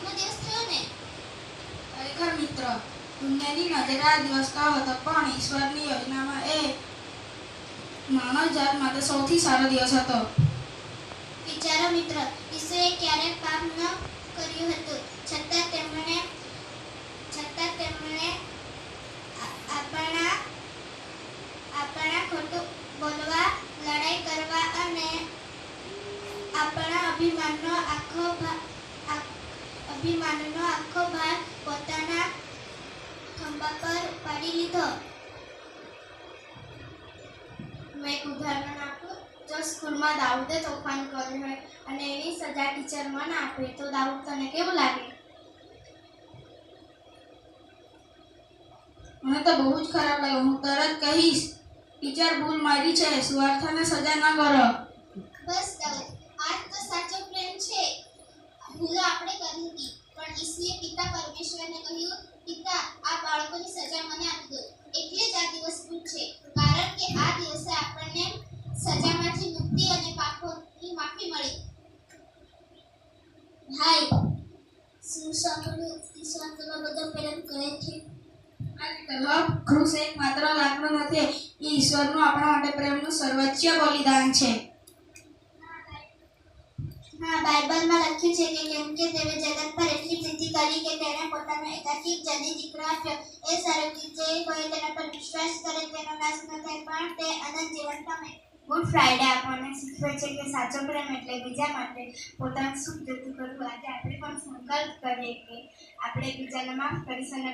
મોટો દિવસ થયો ને. ખરેખર મિત્ર, દુનિયાની નજરે આ દિવસ તો હતો, પણ ઈશ્વરની યોજનામાં એ માનવજાત માટે સૌથી સારો દિવસ હતો. વિચારો મિત્ર, ઈસુએ ક્યારેય પાપ ન કર્યું હતું, છતાં તેમણે આપણા ખોટું બોલવા, લડાઈ કરવા અને આપણા અભિમાનનો આખો ભાર પોતાના ખંભા પર ઉપાડી લીધો. મેં એક ઉદાહરણ આપું. જો સ્કૂલમાં દાઉદે તોફાન કર્યું હોય અને એની સજા ટીચર મને આપે તો દાઉદ તને કેવું લાગે? મને તો બહુ જ ખરાબ લાગ્યું. હું તરત કહીશ, ટીચર ભૂલ મારી છે, સ્વાર્થને સજા ન કરો. બસ દાઉદ, આ તો સાચો પ્રેમ છે. ભૂલો આપણે કરી હતી, પણ ઈસુએ પિતા પરમેશ્વરને કહ્યું, પિતા, આ બાળકોની સજા મને આપી દો. એટલે જ આ દિવસ ગુડ છે, કારણ કે આ દિવસે આપણને સજામાંથી મુક્તિ અને પાપોની માફી મળી. ભાઈ, શું સાંભળ્યું? ઈસુ આટલો બધો પ્રેમ કરે છે. ક્રૂસ એક માત્ર લાકડું નથી, એ ઈશ્વરનું આપણા માટે પ્રેમનું સર્વોચ્ચ બલિદાન છે. હા, બાઇબલમાં લખ્યું છે કે કેમ કે દેવે જગત પર એટલી પ્રીતિ કરી કે તેણે પોતાનો એકાકી જની દીકરો આપ્યો. એ સારું કે જે કોઈ તેના પર વિશ્વાસ કરે તેનો નાશ ન થાય, પણ તે અનંત જીવન પામે. ગુડ ફ્રાઈડે આપણને શીખવે છે કે સાચો પ્રેમ એટલે બીજા માટે પોતાનું સુખ જતું કરવું. આજે આપણે પણ સંકલ્પ કરીએ કે આપણે બીજાને માફ કરીશું અને